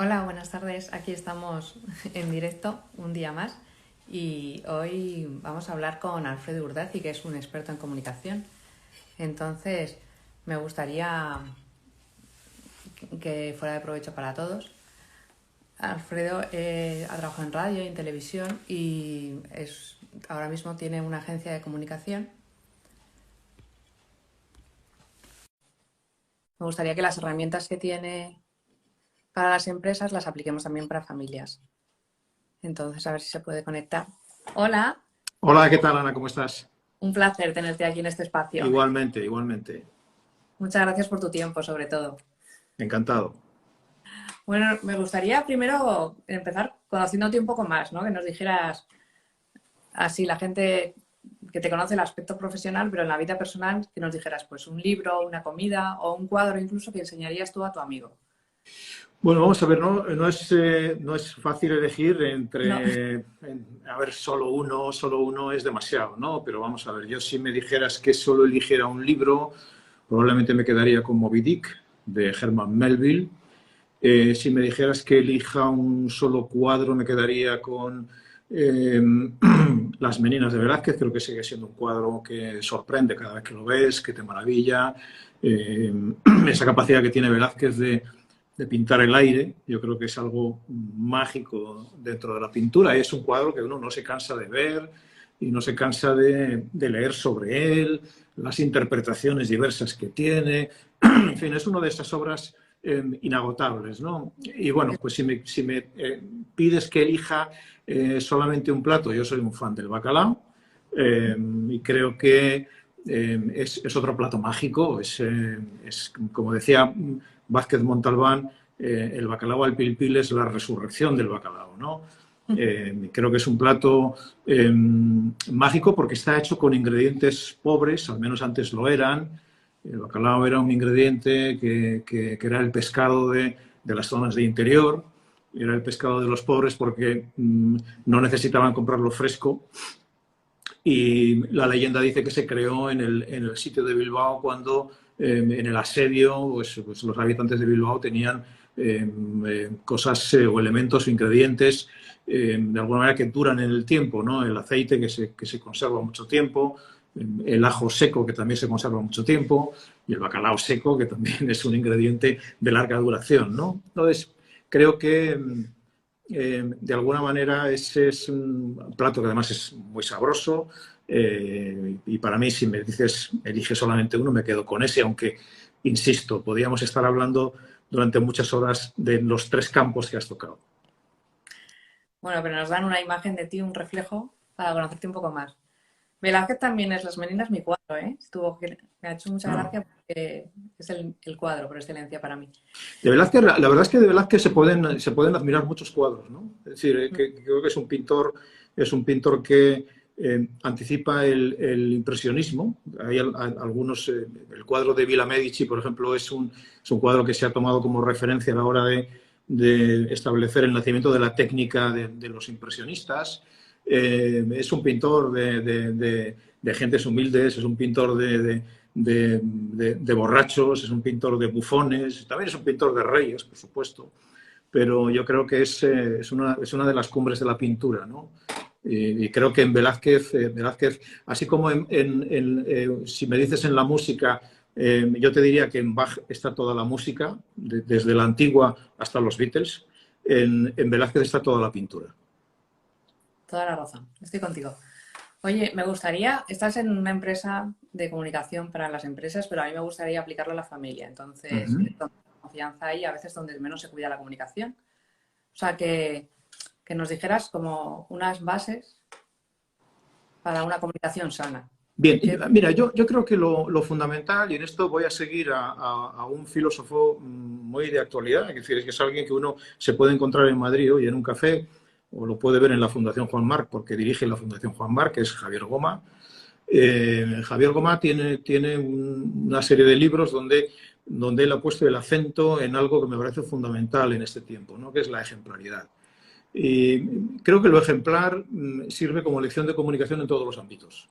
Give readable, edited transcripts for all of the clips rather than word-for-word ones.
Hola, buenas tardes. Aquí estamos en directo un día más y hoy vamos a hablar con Alfredo Urdaci, que es un experto en comunicación. Entonces, me gustaría que fuera de provecho para todos. Alfredo ha trabajado en radio y en televisión y ahora mismo tiene una agencia de comunicación. Me gustaría que las herramientas que tiene para las empresas las apliquemos también para familias. Entonces, a ver si se puede conectar. Hola, Hola, ¿qué tal, Ana? ¿Cómo estás? un placer tenerte aquí en este espacio. Igualmente, igualmente. Muchas gracias por tu tiempo, sobre todo. Encantado. Bueno, me gustaría primero empezar conociéndote un poco más, ¿no? Que nos dijeras así la gente que te conoce el aspecto profesional, pero en la vida personal, que nos dijeras pues un libro, una comida o un cuadro incluso que enseñarías tú a tu amigo. Bueno, vamos a ver, no es fácil elegir No. a ver, solo uno es demasiado, ¿no? Pero vamos a ver, yo si me dijeras que solo eligiera un libro, probablemente me quedaría con Moby Dick, de Herman Melville. Si me dijeras que elija un solo cuadro, me quedaría con eh, Las Meninas de Velázquez. Creo que sigue siendo un cuadro que sorprende cada vez que lo ves, que te maravilla. Eh, Esa capacidad que tiene Velázquez de pintar el aire, yo creo que es algo mágico dentro de la pintura. Es un cuadro que uno no se cansa de ver y no se cansa de leer sobre él, las interpretaciones diversas que tiene. En fin, es una de esas obras inagotables, ¿no? Y bueno, pues si me pides que elija solamente un plato, yo soy un fan del bacalao y creo que es otro plato mágico, como decía Vázquez Montalbán, el bacalao al pil pil es la resurrección del bacalao, ¿no? Creo que es un plato mágico porque está hecho con ingredientes pobres, al menos antes lo eran. El bacalao era un ingrediente que era el pescado de las zonas de interior, era el pescado de los pobres porque no necesitaban comprarlo fresco. Y la leyenda dice que se creó en el sitio de Bilbao cuando en el asedio pues los habitantes de Bilbao tenían cosas o elementos o ingredientes de alguna manera que duran en el tiempo, ¿no? El aceite que se conserva mucho tiempo, el ajo seco que también se conserva mucho tiempo y el bacalao seco que también es un ingrediente de larga duración, ¿no? Entonces, creo que de alguna manera ese es un plato que además es muy sabroso y para mí si me dices elige solamente uno me quedo con ese, aunque insisto, podríamos estar hablando durante muchas horas de los tres campos que has tocado. Bueno, pero nos dan una imagen de ti, un reflejo, para conocerte un poco más. Velázquez también es Las Meninas mi cuadro, ¿eh? Me ha hecho mucha gracia porque es el cuadro por excelencia para mí. De Velázquez, la verdad es que de Velázquez se pueden admirar muchos cuadros, ¿no? Es decir, que creo que es un pintor que anticipa el impresionismo. Hay algunos, el cuadro de Villa Medici, por ejemplo, es un cuadro que se ha tomado como referencia a la hora de establecer el nacimiento de la técnica de los impresionistas. Es un pintor de gentes humildes, es un pintor de borrachos, es un pintor de bufones, también es un pintor de reyes, por supuesto, pero yo creo que es una de las cumbres de la pintura, ¿no? Y creo que en Velázquez, así como si me dices en la música, yo te diría que en Bach está toda la música, desde la antigua hasta los Beatles, en Velázquez está toda la pintura. Toda la razón, estoy contigo. Oye, me gustaría, estás en una empresa de comunicación para las empresas, pero a mí me gustaría aplicarlo a la familia. Entonces, Ujú. es donde la confianza ahí, a veces donde menos se cuida la comunicación. O sea, que nos dijeras como unas bases para una comunicación sana. Bien, ¿Qué? mira, yo creo que lo fundamental, y en esto voy a seguir a un filósofo muy de actualidad, es decir, que es alguien que uno se puede encontrar en Madrid hoy en un café, o lo puede ver en la Fundación Juan Marc, porque dirige la Fundación Juan Marc, que es Javier Goma. Javier Goma tiene una serie de libros donde él ha puesto el acento en algo que me parece fundamental en este tiempo, ¿no? Que es la ejemplaridad. Y creo que lo ejemplar sirve como lección de comunicación en todos los ámbitos.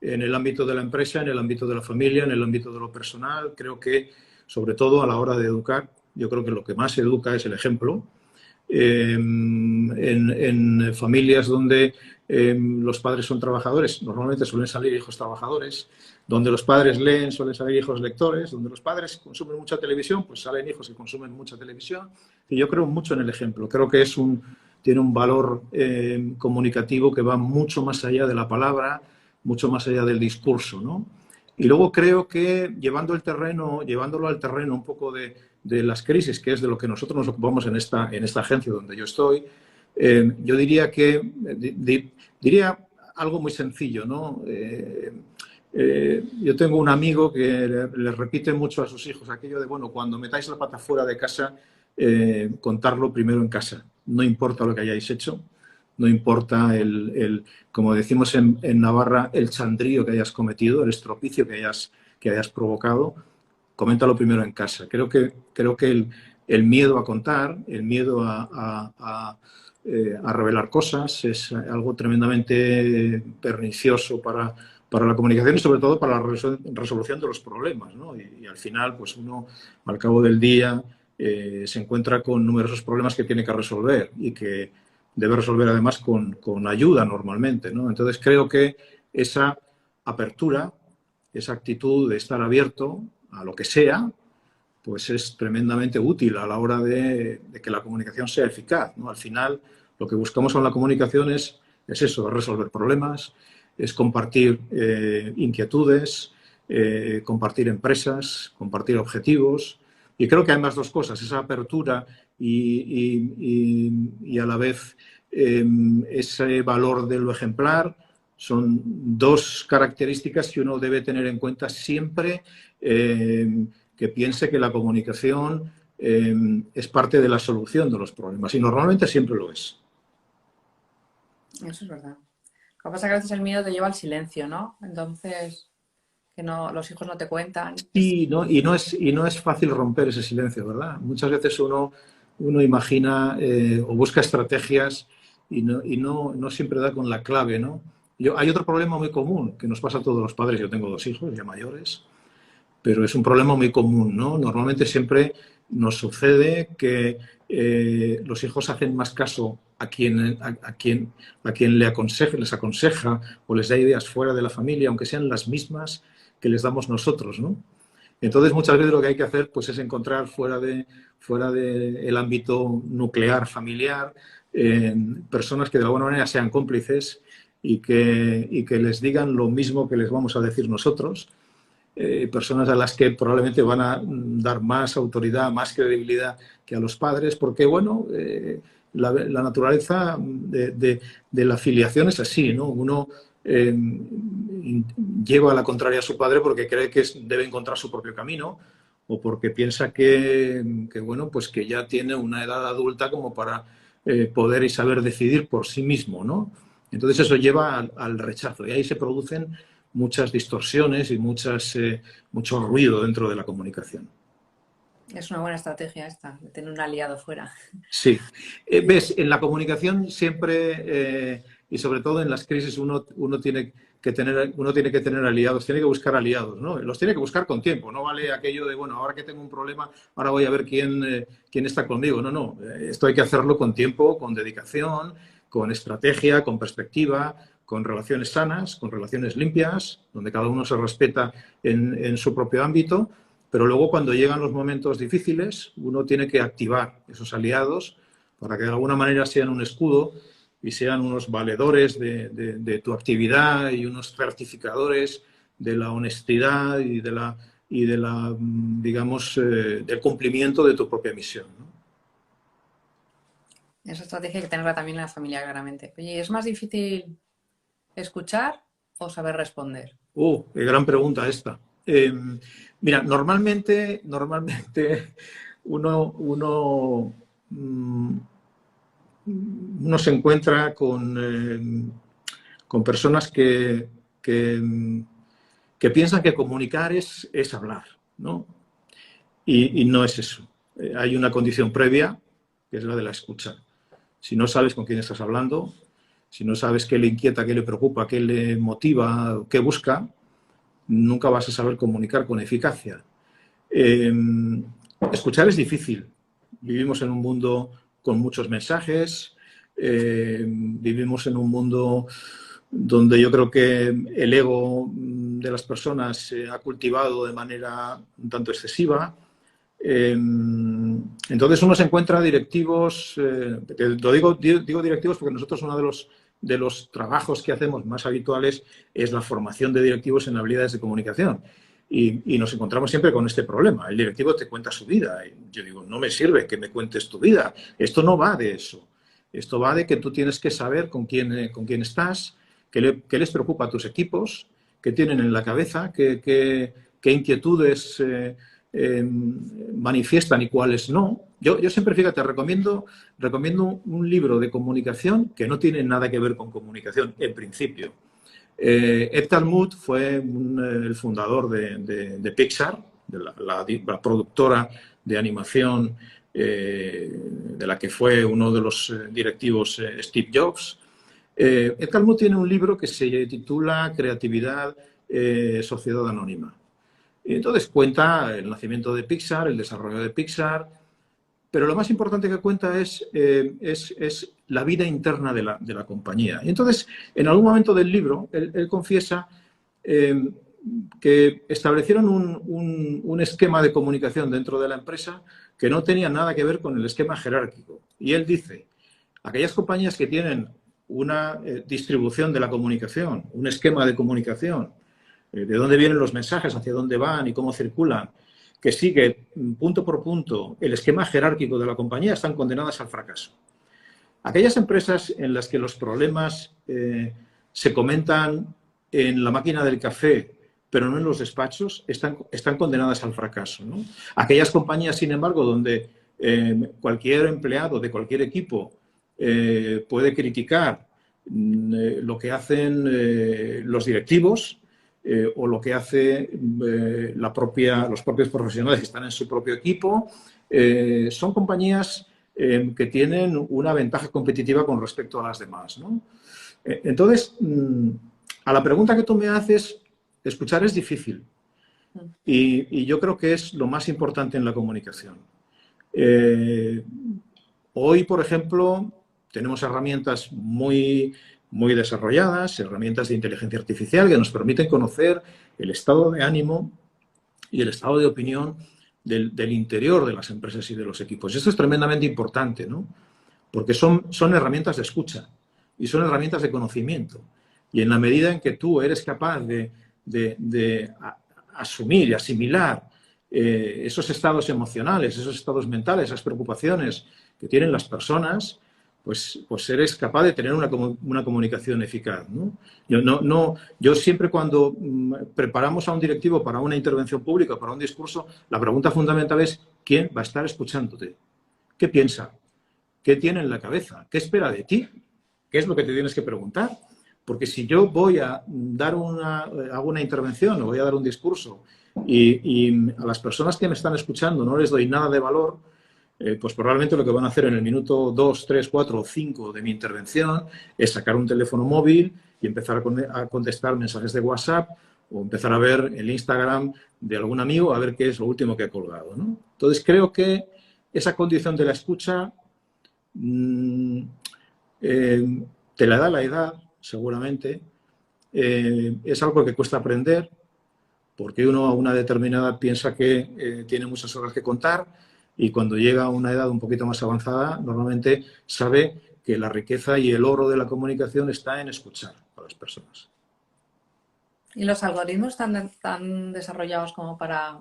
En el ámbito de la empresa, en el ámbito de la familia, en el ámbito de lo personal. Creo que, sobre todo a la hora de educar, yo creo que lo que más educa es el ejemplo. en familias donde los padres son trabajadores, normalmente suelen salir hijos trabajadores, donde los padres leen suelen salir hijos lectores, donde los padres consumen mucha televisión, pues salen hijos que consumen mucha televisión. Y yo creo mucho en el ejemplo, creo que tiene un valor comunicativo que va mucho más allá de la palabra, mucho más allá del discurso, ¿no? Y luego creo que llevándolo al terreno un poco de las crisis, que es de lo que nosotros nos ocupamos en esta agencia donde yo estoy, yo diría diría algo muy sencillo, ¿no? Yo tengo un amigo que le repite mucho a sus hijos aquello de, bueno, cuando metáis la pata fuera de casa, contarlo primero en casa. No importa lo que hayáis hecho, no importa como decimos en Navarra, el chandrío que hayas cometido, el estropicio que hayas provocado, coméntalo primero en casa. Creo que el miedo a contar, el miedo a revelar cosas es algo tremendamente pernicioso para la comunicación y sobre todo para la resolución de los problemas, ¿no? Y al final, pues uno al cabo del día se encuentra con numerosos problemas que tiene que resolver y que debe resolver además con ayuda normalmente, ¿no? Entonces creo que esa apertura, esa actitud de estar abierto a lo que sea, pues es tremendamente útil a la hora de que la comunicación sea eficaz, ¿no? Al final, lo que buscamos con la comunicación es eso, es resolver problemas, es compartir inquietudes, compartir empresas, compartir objetivos. Y creo que hay más dos cosas, esa apertura y a la vez ese valor de lo ejemplar son dos características que uno debe tener en cuenta siempre que piense que la comunicación es parte de la solución de los problemas y normalmente siempre lo es. Eso es verdad. Lo que pasa es que a veces el miedo te lleva al silencio, ¿no? Entonces, que no, los hijos no te cuentan. Y no es fácil romper ese silencio, ¿verdad? Muchas veces uno imagina o busca estrategias y no siempre da con la clave, ¿no? Hay otro problema muy común que nos pasa a todos los padres. Yo tengo 2 hijos ya mayores, pero es un problema muy común, ¿no? Normalmente siempre nos sucede que los hijos hacen más caso a quien les aconseja o les da ideas fuera de la familia, aunque sean las mismas que les damos nosotros, ¿no? Entonces, muchas veces lo que hay que hacer pues, es encontrar fuera del ámbito nuclear, familiar, personas que de alguna manera sean cómplices y que les digan lo mismo que les vamos a decir nosotros. Personas a las que probablemente van a dar más autoridad, más credibilidad que a los padres, porque, bueno, la naturaleza de la filiación es así, ¿no? Uno lleva a la contraria a su padre porque cree que debe encontrar su propio camino o porque piensa que, bueno, pues que ya tiene una edad adulta como para poder y saber decidir por sí mismo, ¿no? Entonces eso lleva al rechazo y ahí se producen muchas distorsiones y mucho ruido dentro de la comunicación. Es una buena estrategia esta, de tener un aliado fuera. Sí. Ves, en la comunicación siempre, y sobre todo en las crisis, uno tiene que tener aliados, tiene que buscar aliados, ¿no? Los tiene que buscar con tiempo, no vale aquello de, bueno, ahora que tengo un problema, ahora voy a ver quién está conmigo. No. Esto hay que hacerlo con tiempo, con dedicación, con estrategia, con perspectiva, con relaciones sanas, con relaciones limpias, donde cada uno se respeta en su propio ámbito, pero luego cuando llegan los momentos difíciles uno tiene que activar esos aliados para que de alguna manera sean un escudo y sean unos valedores de tu actividad y unos certificadores de la honestidad y de la digamos, del cumplimiento de tu propia misión, ¿no? Esa estrategia hay que tenerla también en la familia, claramente. Oye, ¿es más difícil escuchar o saber responder? Qué gran pregunta esta. Mira, normalmente uno se encuentra con personas que piensan que comunicar es hablar, ¿no? Y no es eso. Hay una condición previa, que es la de la escucha. Si no sabes con quién estás hablando, si no sabes qué le inquieta, qué le preocupa, qué le motiva, qué busca, nunca vas a saber comunicar con eficacia. Escuchar es difícil. Vivimos en un mundo con muchos mensajes. Vivimos en un mundo donde yo creo que el ego de las personas se ha cultivado de manera un tanto excesiva. Entonces uno se encuentra directivos, lo digo directivos porque nosotros uno de los trabajos que hacemos más habituales es la formación de directivos en habilidades de comunicación. Y nos encontramos siempre con este problema. El directivo te cuenta su vida. Y yo digo, no me sirve que me cuentes tu vida. Esto no va de eso. Esto va de que tú tienes que saber con quién estás, qué les preocupa a tus equipos, qué tienen en la cabeza, qué inquietudes manifiestan y cuáles no. Yo siempre, fíjate, recomiendo un libro de comunicación que no tiene nada que ver con comunicación, en principio. Ed Catmull fue el fundador de Pixar, de la productora de animación de la que fue uno de los directivos Steve Jobs. Ed Catmull tiene un libro que se titula Creatividad, Sociedad Anónima. Y entonces cuenta el nacimiento de Pixar, el desarrollo de Pixar, pero lo más importante que cuenta es la vida interna de la compañía. Y entonces, en algún momento del libro, él confiesa que establecieron un esquema de comunicación dentro de la empresa que no tenía nada que ver con el esquema jerárquico. Y él dice, aquellas compañías que tienen una distribución de la comunicación, un esquema de comunicación, de dónde vienen los mensajes, hacia dónde van y cómo circulan, que sigue punto por punto el esquema jerárquico de la compañía, están condenadas al fracaso. Aquellas empresas en las que los problemas se comentan en la máquina del café, pero no en los despachos, están condenadas al fracaso, ¿no? Aquellas compañías, sin embargo, donde cualquier empleado de cualquier equipo puede criticar lo que hacen los directivos, o lo que hace los propios profesionales que están en su propio equipo, son compañías que tienen una ventaja competitiva con respecto a las demás, ¿no? Entonces, a la pregunta que tú me haces, escuchar es difícil. Y yo creo que es lo más importante en la comunicación. Hoy, por ejemplo, tenemos herramientas muy desarrolladas, herramientas de inteligencia artificial que nos permiten conocer el estado de ánimo y el estado de opinión del interior de las empresas y de los equipos. Y esto es tremendamente importante, ¿no? Porque son herramientas de escucha y son herramientas de conocimiento. Y en la medida en que tú eres capaz de asumir y asimilar esos estados emocionales, esos estados mentales, esas preocupaciones que tienen las personas, pues eres capaz de tener una comunicación eficaz, ¿no? Yo siempre cuando preparamos a un directivo para una intervención pública, para un discurso, la pregunta fundamental es ¿quién va a estar escuchándote? ¿Qué piensa? ¿Qué tiene en la cabeza? ¿Qué espera de ti? ¿Qué es lo que te tienes que preguntar? Porque si yo voy a hago una intervención o voy a dar un discurso y a las personas que me están escuchando no les doy nada de valor, pues probablemente lo que van a hacer en el minuto 2, 3, 4 o 5 de mi intervención es sacar un teléfono móvil y empezar a contestar mensajes de WhatsApp o empezar a ver el Instagram de algún amigo a ver qué es lo último que ha colgado, ¿no? Entonces creo que esa condición de la escucha te la da la edad, seguramente. Es algo que cuesta aprender porque uno a una determinada piensa que tiene muchas horas que contar. Y cuando llega a una edad un poquito más avanzada, normalmente sabe que la riqueza y el oro de la comunicación está en escuchar a las personas. ¿Y los algoritmos están tan desarrollados como para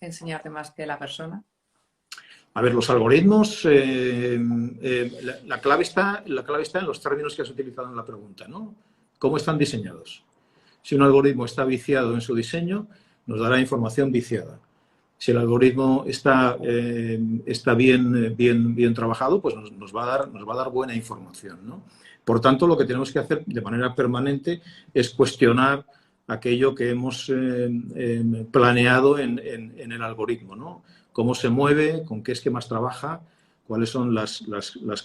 enseñarte más que la persona? A ver, los algoritmos, la clave está en los términos que has utilizado en la pregunta, ¿no? ¿Cómo están diseñados? Si un algoritmo está viciado en su diseño, nos dará información viciada. Si el algoritmo está bien trabajado, pues nos va a dar buena información, ¿no? Por tanto, lo que tenemos que hacer de manera permanente es cuestionar aquello que hemos planeado en el algoritmo, ¿no? Cómo se mueve, con qué esquemas trabaja, cuáles son las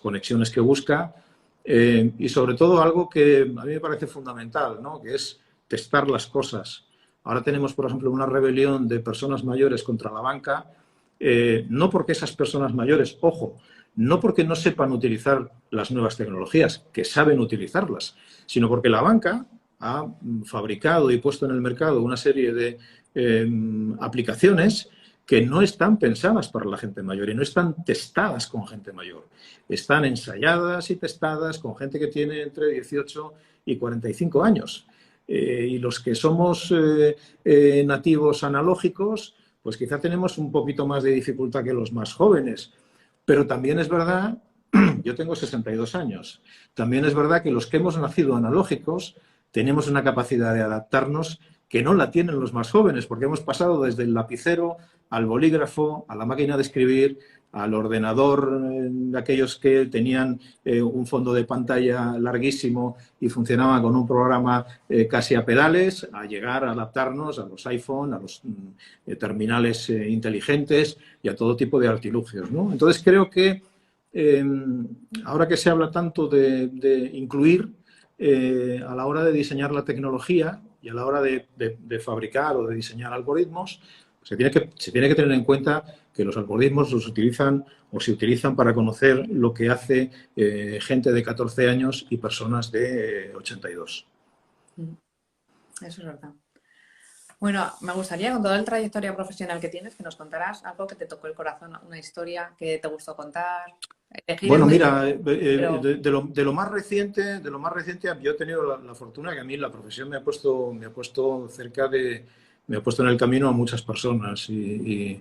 conexiones que busca y sobre todo algo que a mí me parece fundamental, ¿no? Que es testar las cosas. Ahora tenemos, por ejemplo, una rebelión de personas mayores contra la banca, no porque esas personas mayores, ojo, no porque no sepan utilizar las nuevas tecnologías, que saben utilizarlas, sino porque la banca ha fabricado y puesto en el mercado una serie de aplicaciones que no están pensadas para la gente mayor y no están testadas con gente mayor. Están ensayadas y testadas con gente que tiene entre 18 y 45 años. Y los que somos nativos analógicos, pues quizá tenemos un poquito más de dificultad que los más jóvenes. Pero también es verdad, yo tengo 62 años, también es verdad que los que hemos nacido analógicos tenemos una capacidad de adaptarnos que no la tienen los más jóvenes, porque hemos pasado desde el lapicero al bolígrafo, a la máquina de escribir, al ordenador, de aquellos que tenían un fondo de pantalla larguísimo y funcionaban con un programa casi a pedales, a llegar a adaptarnos a los iPhone, a los terminales inteligentes y a todo tipo de artilugios, ¿no? Entonces creo que ahora que se habla tanto de incluir, a la hora de diseñar la tecnología y a la hora de fabricar o de diseñar algoritmos, se tiene que tener en cuenta que los algoritmos los utilizan o se utilizan para conocer lo que hace gente de 14 años y personas de 82. Eso es verdad. Bueno, me gustaría, con toda la trayectoria profesional que tienes, que nos contaras algo que te tocó el corazón, una historia que te gustó contar. Bueno, mira, pero... de lo más reciente, yo he tenido la fortuna que a mí la profesión me ha puesto cerca de, me ha puesto en el camino a muchas personas y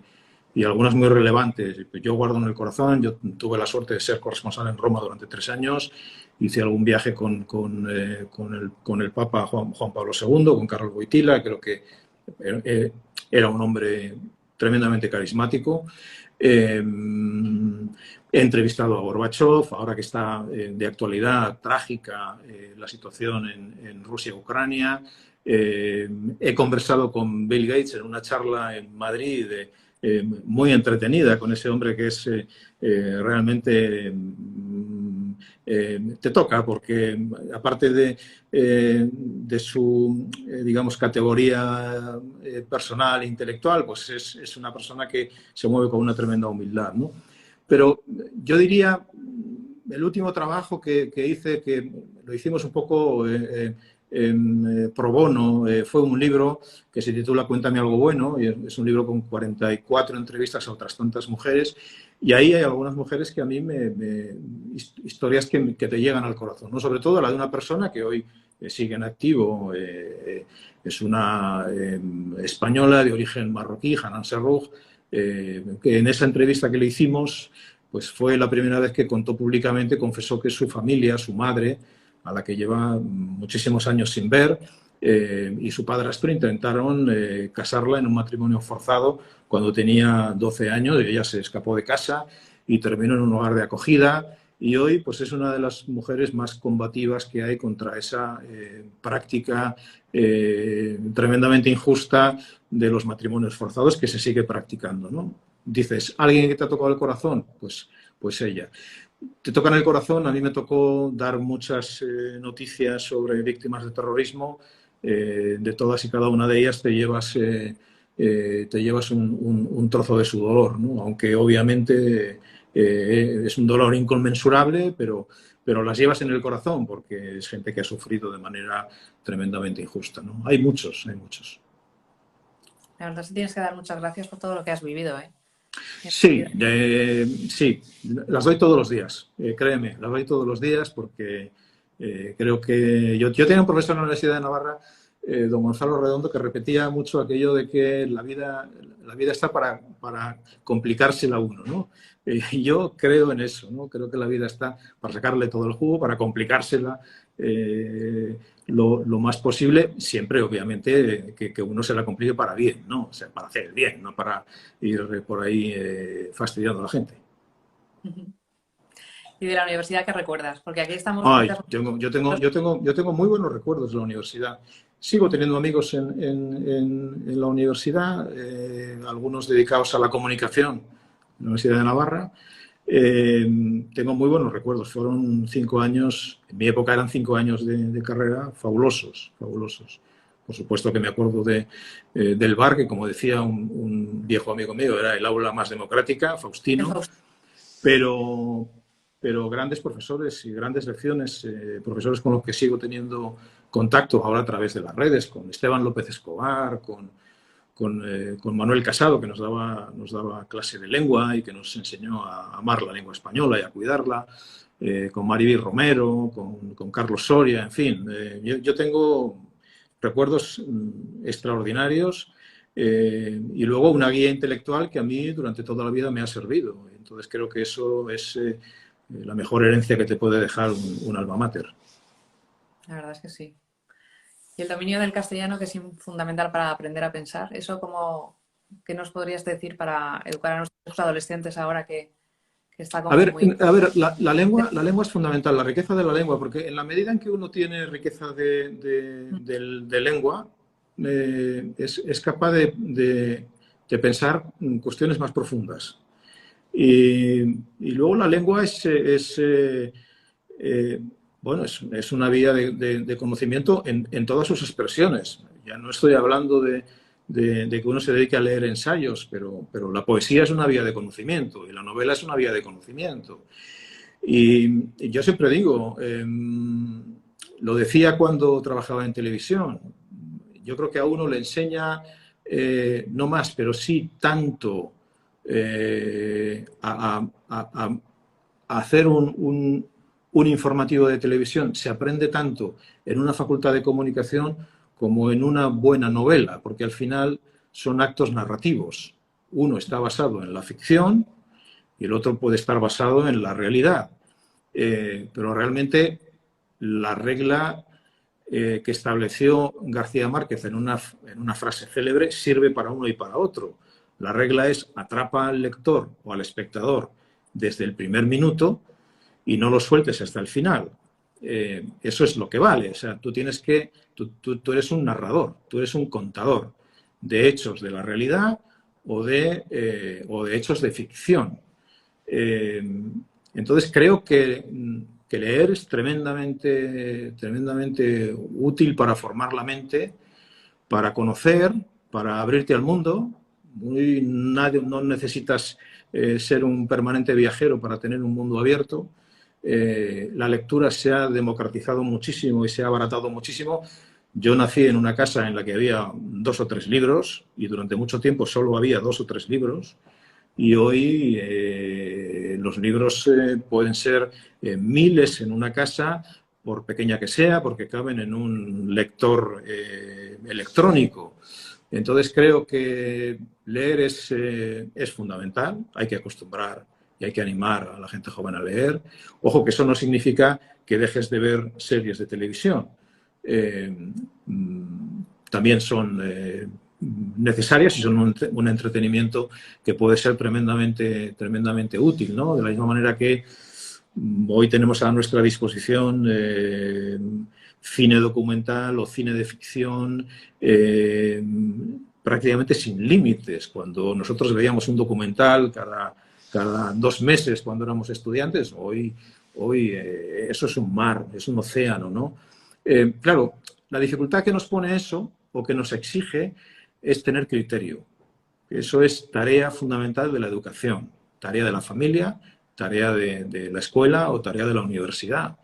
algunas muy relevantes. Yo guardo en el corazón, yo tuve la suerte de ser corresponsal en Roma durante 3 años, hice algún viaje con el Papa Juan Pablo II, con Carlos Wojtyla, creo que era un hombre tremendamente carismático. He entrevistado a Gorbachev, ahora que está de actualidad trágica la situación en Rusia-Ucrania. He conversado con Bill Gates en una charla en Madrid muy entretenida con ese hombre que es realmente te toca porque aparte de su digamos categoría personal e intelectual, pues es una persona que se mueve con una tremenda humildad, ¿no? Pero yo diría, el último trabajo que hice, que lo hicimos un poco pro bono, fue un libro que se titula Cuéntame algo bueno, y es un libro con 44 entrevistas a otras tantas mujeres, y ahí hay algunas mujeres que a mí historias que te llegan al corazón, ¿no? Sobre todo la de una persona que hoy sigue en activo, es una española de origen marroquí, Hanan Serroukh, que en esa entrevista que le hicimos, pues fue la primera vez que contó públicamente, confesó que su familia, su madre, a la que lleva muchísimos años sin ver, y su padrastro intentaron casarla en un matrimonio forzado cuando tenía 12 años, y ella se escapó de casa y terminó en un hogar de acogida, y hoy pues es una de las mujeres más combativas que hay contra esa práctica tremendamente injusta de los matrimonios forzados que se sigue practicando, ¿no? Dices, ¿alguien que te ha tocado el corazón? Pues ella. Te toca en el corazón, a mí me tocó dar muchas noticias sobre víctimas de terrorismo, de todas y cada una de ellas te llevas un trozo de su dolor, ¿no? Aunque obviamente es un dolor inconmensurable, pero las llevas en el corazón porque es gente que ha sufrido de manera tremendamente injusta, ¿no? Hay muchos. La verdad es que tienes que dar muchas gracias por todo lo que has vivido, ¿eh? Sí, sí, las doy todos los días, créeme, las doy todos los días porque creo que yo tenía un profesor en la Universidad de Navarra, don Gonzalo Redondo, que repetía mucho aquello de que la vida está para complicársela a uno, ¿no? Y yo creo en eso, ¿no? Creo que la vida está para sacarle todo el jugo, para complicársela lo más posible, siempre obviamente que uno se la complique para bien, ¿no? O sea, para hacer el bien, no para ir por ahí fastidiando a la gente. ¿Y de la universidad qué recuerdas? Porque aquí estamos... Ay, yo tengo muy buenos recuerdos de la universidad. Sigo teniendo amigos en la universidad, algunos dedicados a la comunicación, en la Universidad de Navarra. Tengo muy buenos recuerdos. Fueron 5 años, en mi época eran 5 años de carrera fabulosos. Por supuesto que me acuerdo del bar, que como decía un viejo amigo mío, era el aula más democrática, Faustino. pero, pero grandes profesores y grandes lecciones, profesores con los que sigo teniendo contacto ahora a través de las redes, con Esteban López Escobar, con Manuel Casado, que nos daba clase de lengua y que nos enseñó a amar la lengua española y a cuidarla, con Maribel Romero, con Carlos Soria, en fin. Yo tengo recuerdos extraordinarios y luego una guía intelectual que a mí durante toda la vida me ha servido. Entonces creo que eso es la mejor herencia que te puede dejar un alma mater. La verdad es que sí. Y el dominio del castellano, que es fundamental para aprender a pensar, ¿eso qué nos podrías decir para educar a nuestros adolescentes ahora que está A como ver, muy... la lengua es fundamental, la riqueza de la lengua, porque en la medida en que uno tiene riqueza de lengua, es capaz de pensar cuestiones más profundas. Y luego la lengua bueno, es una vía de conocimiento en todas sus expresiones. Ya no estoy hablando de que uno se dedique a leer ensayos, pero la poesía es una vía de conocimiento y la novela es una vía de conocimiento. Y yo siempre digo, lo decía cuando trabajaba en televisión, yo creo que a uno le enseña, no más, pero sí tanto a hacer un informativo de televisión, se aprende tanto en una facultad de comunicación como en una buena novela, porque al final son actos narrativos. Uno está basado en la ficción y el otro puede estar basado en la realidad. Pero realmente la regla que estableció García Márquez en una frase célebre sirve para uno y para otro. La regla es atrapa al lector o al espectador desde el primer minuto y no lo sueltes hasta el final. Eso es lo que vale. O sea, tú eres un narrador, tú eres un contador de hechos de la realidad o de hechos de ficción. Entonces creo que leer es tremendamente útil para formar la mente, para conocer, para abrirte al mundo. No necesitas ser un permanente viajero para tener un mundo abierto. La lectura se ha democratizado muchísimo y se ha abaratado muchísimo. Yo nací en una casa en la que había 2 o 3 libros y durante mucho tiempo solo había 2 o 3 libros. Y hoy los libros pueden ser miles en una casa, por pequeña que sea, porque caben en un lector electrónico. Entonces creo que leer es fundamental, hay que acostumbrar y hay que animar a la gente joven a leer. Ojo, que eso no significa que dejes de ver series de televisión. También son necesarias y son un entretenimiento que puede ser tremendamente útil, ¿no? De la misma manera que hoy tenemos a nuestra disposición cine documental o cine de ficción prácticamente sin límites. Cuando nosotros veíamos un documental cada 2 meses cuando éramos estudiantes, hoy eso es un mar, es un océano, ¿no? Claro, la dificultad que nos pone eso o que nos exige es tener criterio. Eso es tarea fundamental de la educación, tarea de la familia, tarea de la escuela o tarea de la universidad.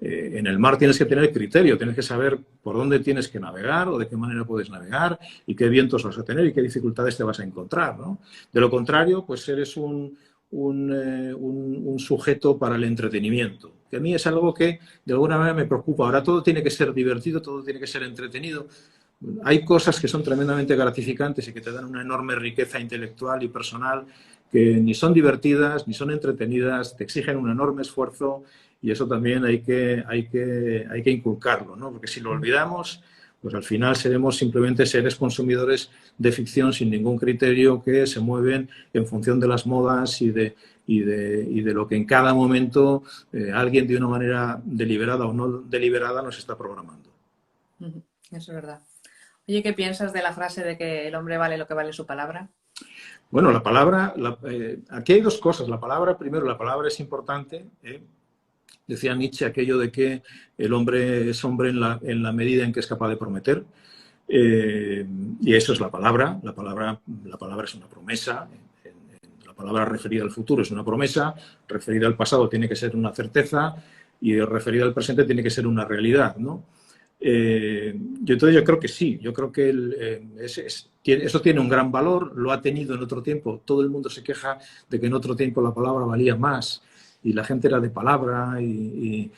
En el mar tienes que tener criterio, tienes que saber por dónde tienes que navegar o de qué manera puedes navegar y qué vientos vas a tener y qué dificultades te vas a encontrar, ¿no? De lo contrario, pues eres un sujeto para el entretenimiento, que a mí es algo que de alguna manera me preocupa. Ahora todo tiene que ser divertido, todo tiene que ser entretenido. Hay cosas que son tremendamente gratificantes y que te dan una enorme riqueza intelectual y personal que ni son divertidas ni son entretenidas, te exigen un enorme esfuerzo y eso también hay que inculcarlo, ¿no? Porque si lo olvidamos, pues al final seremos simplemente seres consumidores de ficción sin ningún criterio que se mueven en función de las modas y de lo que en cada momento alguien de una manera deliberada o no deliberada nos está programando. Eso es verdad. Oye, ¿qué piensas de la frase de que el hombre vale lo que vale su palabra? Bueno, la palabra, aquí hay 2 cosas. La palabra, primero, la palabra es importante. Decía Nietzsche aquello de que el hombre es hombre en la medida en que es capaz de prometer. Y eso es la palabra. La palabra es una promesa. La palabra referida al futuro es una promesa, referida al pasado tiene que ser una certeza y referida al presente tiene que ser una realidad, ¿no? Entonces yo creo que sí, yo creo que eso tiene un gran valor, lo ha tenido en otro tiempo. Todo el mundo se queja de que en otro tiempo la palabra valía más y la gente era de palabra y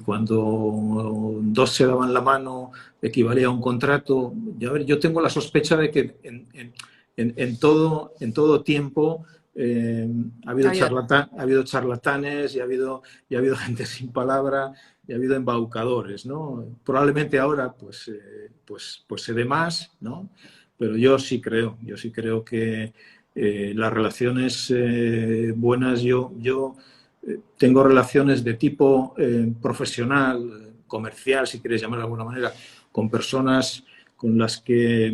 cuando dos se daban la mano equivalía a un contrato. Y a ver, yo tengo la sospecha de que en todo tiempo ha habido charlatanes y ha habido gente sin palabra y ha habido embaucadores, ¿no? Probablemente ahora pues se dé más, ¿no? Pero yo sí creo que las relaciones buenas, yo tengo relaciones de tipo profesional, comercial, si quieres llamar de alguna manera, con personas con las que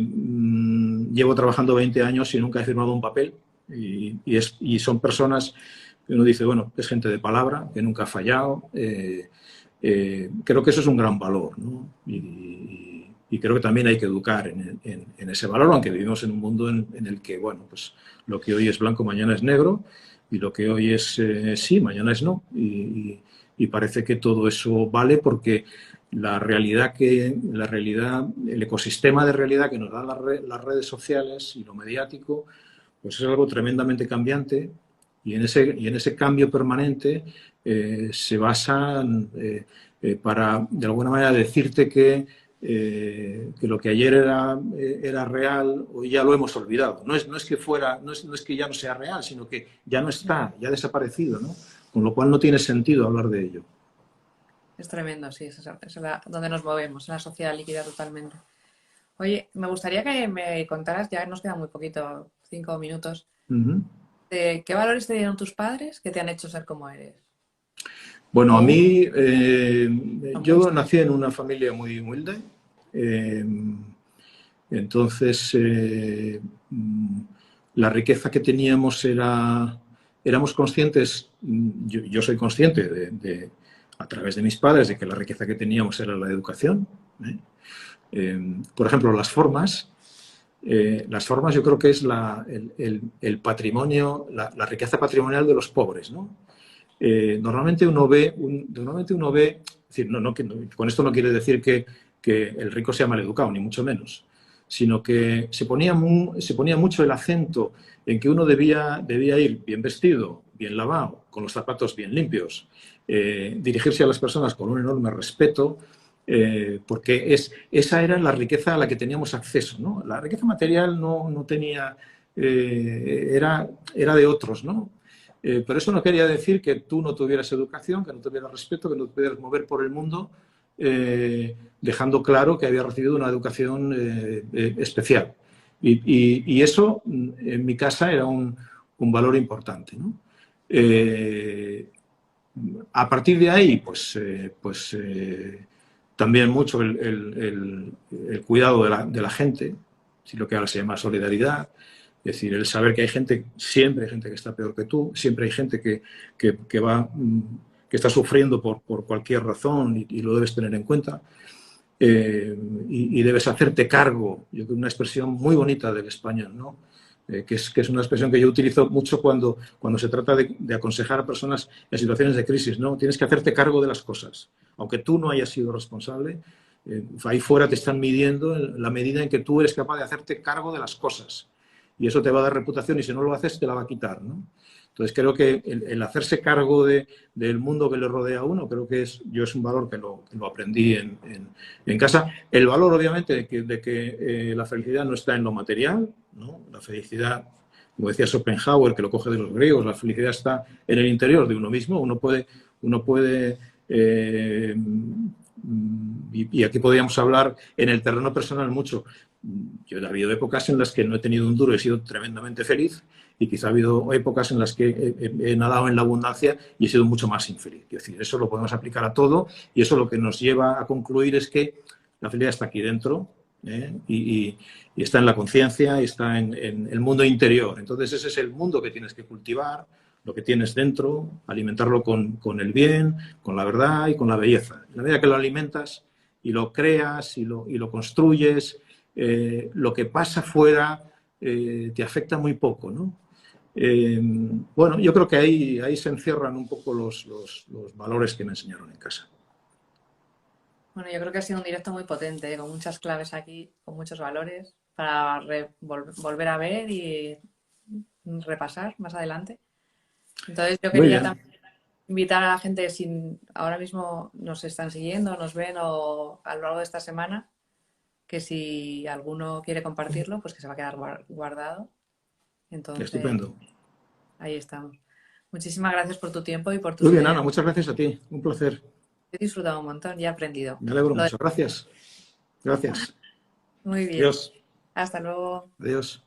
llevo trabajando 20 años y nunca he firmado un papel. Y son personas que uno dice, bueno, es gente de palabra, que nunca ha fallado. Creo que eso es un gran valor, ¿no? Y creo que también hay que educar en ese valor, aunque vivimos en un mundo en el que, bueno, pues lo que hoy es blanco, mañana es negro, y lo que hoy es sí, mañana es no. Y parece que todo eso vale porque el ecosistema de realidad que nos dan las redes sociales y lo mediático, pues es algo tremendamente cambiante y en ese cambio permanente se basan para, de alguna manera, decirte que lo que ayer era real, hoy ya lo hemos olvidado. No es que ya no sea real, sino que ya no está, ya ha desaparecido, ¿no? Con lo cual no tiene sentido hablar de ello. Es tremendo, sí, es donde nos movemos, en la sociedad líquida totalmente. Oye, me gustaría que me contaras, ya nos queda muy poquito, 5 minutos, ¿qué valores te dieron tus padres que te han hecho ser como eres? Bueno, a mí, yo nací en una familia muy humilde, entonces la riqueza que teníamos éramos conscientes, yo soy consciente a través de mis padres, de que la riqueza que teníamos era la educación. Por ejemplo, las formas yo creo que es el patrimonio, la riqueza patrimonial de los pobres, ¿no? Normalmente uno ve, es decir, con esto no quiere decir que el rico sea maleducado, ni mucho menos, sino que se ponía mucho el acento en que uno debía ir bien vestido, bien lavado, con los zapatos bien limpios, dirigirse a las personas con un enorme respeto, porque esa era la riqueza a la que teníamos acceso, ¿no? La riqueza material no tenía, era de otros, ¿no? Pero eso no quería decir que tú no tuvieras educación, que no tuvieras respeto, que no te pudieras mover por el mundo, dejando claro que había recibido una educación especial. Y eso, en mi casa, era un valor importante, ¿no? A partir de ahí, pues también mucho el cuidado de la gente, si lo que ahora se llama solidaridad. Es decir, el saber que siempre hay gente que está peor que tú, siempre hay gente que está sufriendo por cualquier razón y lo debes tener en cuenta. Y debes hacerte cargo. Yo creo que una expresión muy bonita del español, ¿no? Que es una expresión que yo utilizo mucho cuando se trata de aconsejar a personas en situaciones de crisis, ¿no? Tienes que hacerte cargo de las cosas. Aunque tú no hayas sido responsable, ahí fuera te están midiendo la medida en que tú eres capaz de hacerte cargo de las cosas. Y eso te va a dar reputación y si no lo haces te la va a quitar, ¿no? Entonces creo que el hacerse cargo del mundo que le rodea a uno, creo que es un valor que lo aprendí en casa. El valor, obviamente, de que la felicidad no está en lo material, ¿no? La felicidad, como decía Schopenhauer, que lo coge de los griegos, la felicidad está en el interior de uno mismo. Uno puede y aquí podríamos hablar en el terreno personal mucho. Yo he habido épocas en las que no he tenido un duro y he sido tremendamente feliz y quizá ha habido épocas en las que he nadado en la abundancia y he sido mucho más infeliz. Es decir, eso lo podemos aplicar a todo y eso lo que nos lleva a concluir es que la felicidad está aquí dentro y está en la conciencia y está en el mundo interior. Entonces ese es el mundo que tienes que cultivar, lo que tienes dentro, alimentarlo con el bien, con la verdad y con la belleza. En la medida que lo alimentas y lo creas y lo construyes, lo que pasa fuera te afecta muy poco, ¿no? Bueno, yo creo que ahí se encierran un poco los valores que me enseñaron en casa. Bueno, yo creo que ha sido un directo muy potente, con muchas claves aquí, con muchos valores para volver a ver y repasar más adelante. Entonces yo Muy quería bien. también invitar a la gente, si ahora mismo nos están siguiendo, nos ven o a lo largo de esta semana, que si alguno quiere compartirlo, pues que se va a quedar guardado. Entonces, Estupendo. ahí estamos. Muchísimas gracias por tu tiempo y por tus Muy bien, ideas. Ana, muchas gracias a ti. Un placer. He disfrutado un montón y he aprendido. Me alegro Lo de- mucho. Gracias. Gracias. Muy bien. Adiós. Hasta luego. Adiós.